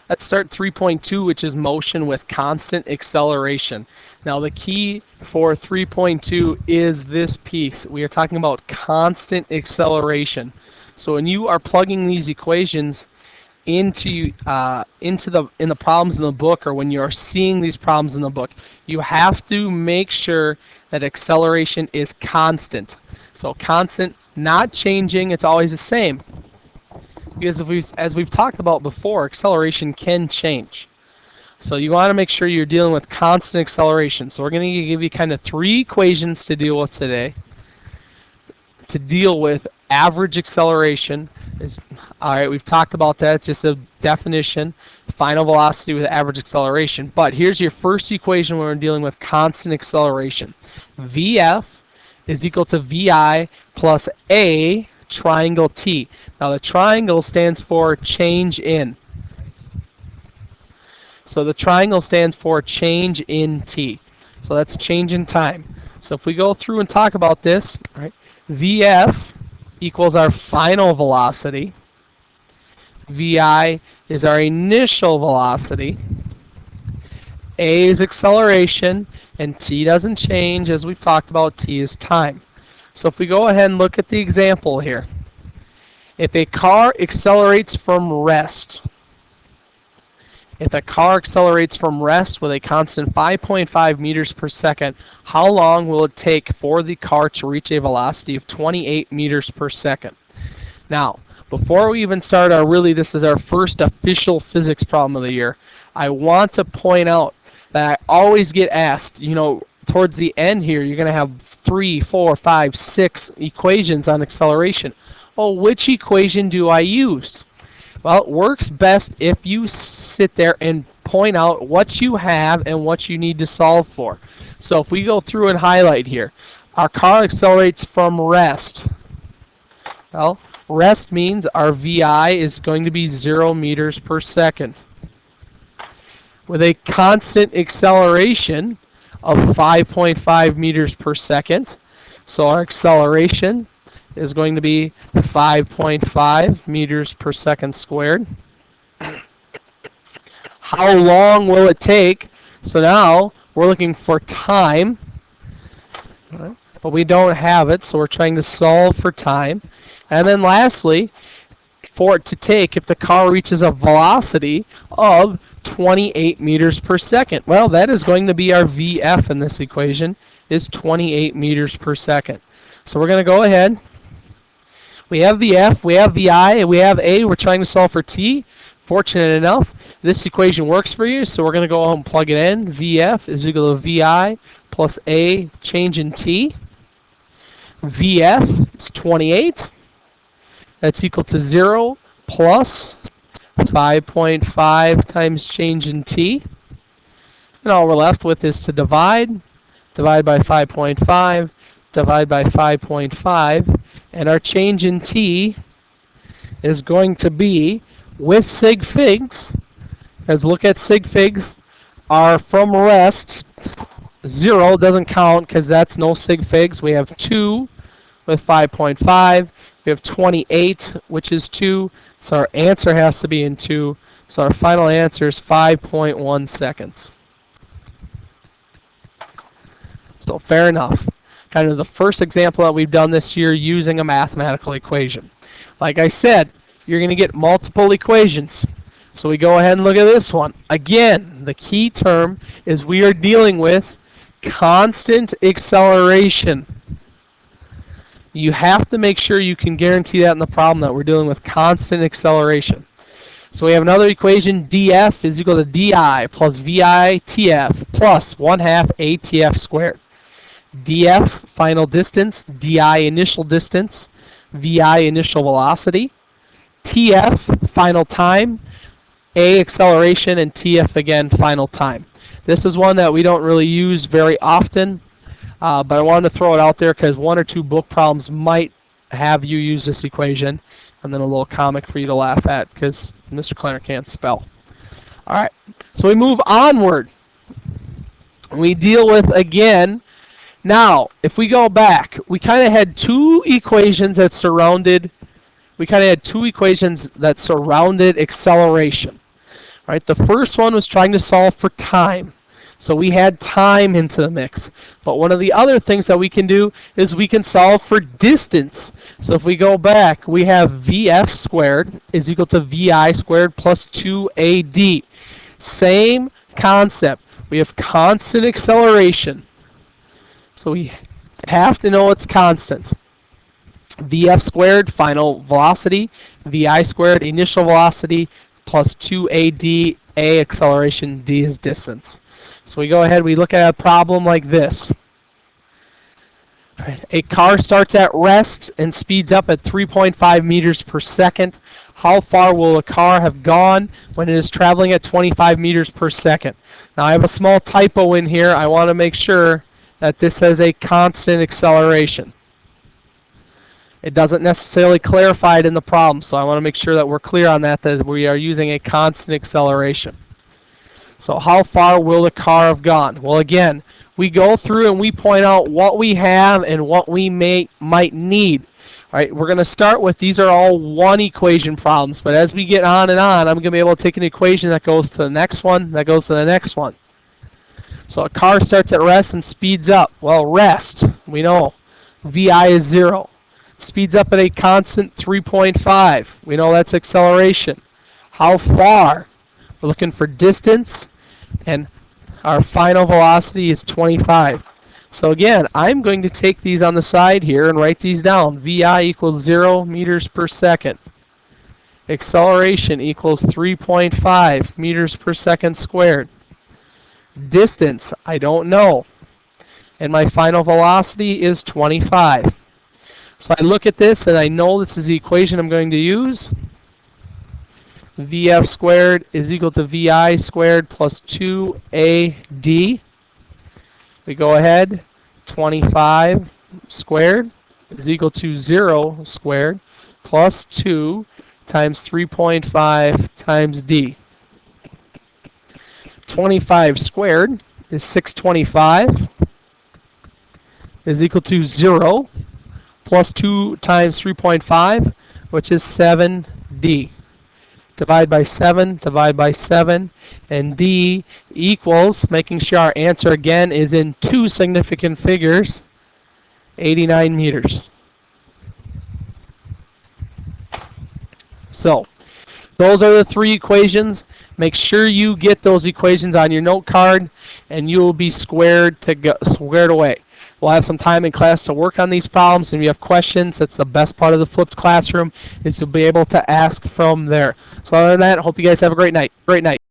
Let's start 3.2, which is motion with constant acceleration. Now the key for 3.2 is this piece. We are talking about constant acceleration. So when you are plugging these equations into the problems in the book, or when you're seeing these problems in the book, you have to make sure that acceleration is constant. So constant, not changing, it's always the same. Because as we've talked about before, acceleration can change. So you want to make sure you're dealing with constant acceleration. So we're going to give you kind of 3 equations to deal with today. To deal with average acceleration all right, we've talked about that. It's just a definition, final velocity with average acceleration. But here's your first equation when we're dealing with constant acceleration. Vf is equal to Vi plus A triangle T. Now the triangle stands for change in. So the triangle stands for change in T. So that's change in time. So if we go through and talk about this, right, Vf equals our final velocity. Vi is our initial velocity. A is acceleration, and T doesn't change. As we've talked about, T is time. So if we go ahead and look at the example here. If a car accelerates from rest, with a constant 5.5 meters per second, how long will it take for the car to reach a velocity of 28 meters per second? Now, before we even start this is our first official physics problem of the year, I want to point out that I always get asked, towards the end here, you're going to have 3, 4, 5, 6 equations on acceleration. Well, which equation do I use? Well, it works best if you sit there and point out what you have and what you need to solve for. So if we go through and highlight here, our car accelerates from rest. Well, rest means our Vi is going to be 0 meters per second. With a constant acceleration of 5.5 meters per second, so our acceleration is going to be 5.5 meters per second squared. How long will it take? So now we're looking for time, but we don't have it, so we're trying to solve for time. And then lastly, for it to take if the car reaches a velocity of 28 meters per second. Well, that is going to be our Vf in this equation, is 28 meters per second. So we're going to go ahead. We have Vf, we have Vi, we have A. We're trying to solve for T. Fortunate enough, this equation works for you, so we're going to go ahead and plug it in. Vf is equal to Vi plus A change in T. Vf is 28. That's equal to 0 plus 5.5 times change in T. And all we're left with is to divide. Divide by 5.5. Divide by 5.5. And our change in T is going to be, with sig figs, as look at sig figs, are from rest. 0 doesn't count because that's no sig figs. We have 2 with 5.5. We have 28, which is 2. So our answer has to be in 2. So our final answer is 5.1 seconds. So fair enough. Kind of the first example that we've done this year using a mathematical equation. Like I said, you're going to get multiple equations. So we go ahead and look at this one. Again, the key term is we are dealing with constant acceleration. You have to make sure you can guarantee that in the problem that we're dealing with constant acceleration. So we have another equation, df is equal to di plus vitf plus 1/2 atf squared. df, final distance, di, initial distance, vi, initial velocity, tf, final time, a, acceleration, and tf, again, final time. This is one that we don't really use very often, but I wanted to throw it out there because 1 or 2 book problems might have you use this equation, and then a little comic for you to laugh at because Mr. Kleiner can't spell. All right, so we move onward. We deal with, again, now, if we go back, we kind of had 2 equations that surrounded acceleration. Right, the first one was trying to solve for time. So we had time into the mix. But one of the other things that we can do is we can solve for distance. So if we go back, we have VF squared is equal to VI squared plus 2AD. Same concept. We have constant acceleration. So we have to know it's constant. VF squared, final velocity, VI squared, initial velocity, plus 2AD, A acceleration, D is distance. So we go ahead, we look at a problem like this. All right, a car starts at rest and speeds up at 3.5 meters per second. How far will a car have gone when it is traveling at 25 meters per second? Now I have a small typo in here. I want to make sure that this has a constant acceleration. It doesn't necessarily clarify it in the problem, so I want to make sure that we're clear on that we are using a constant acceleration. So how far will the car have gone? Well, again, we go through and we point out what we have and what we might need. All right, we're going to start with, these are all one equation problems, but as we get on and on, I'm going to be able to take an equation that goes to the next one, that goes to the next one. So a car starts at rest and speeds up. Well, rest, we know, VI is 0. Speeds up at a constant 3.5. We know that's acceleration. How far? We're looking for distance, and our final velocity is 25. So again, I'm going to take these on the side here and write these down. VI equals 0 meters per second. Acceleration equals 3.5 meters per second squared. Distance, I don't know. And my final velocity is 25. So I look at this and I know this is the equation I'm going to use. VF squared is equal to VI squared plus 2AD. We go ahead, 25 squared is equal to 0 squared plus 2 times 3.5 times D. 25 squared is 625 is equal to 0 plus 2 times 3.5, which is 7D. Divide by 7, and D equals, making sure our answer again is in two significant figures, 89 meters. So, those are the three equations. Make sure you get those equations on your note card, and you will be squared away. We'll have some time in class to work on these problems, and if you have questions, that's the best part of the flipped classroom, is to be able to ask from there. So other than that, I hope you guys have a great night.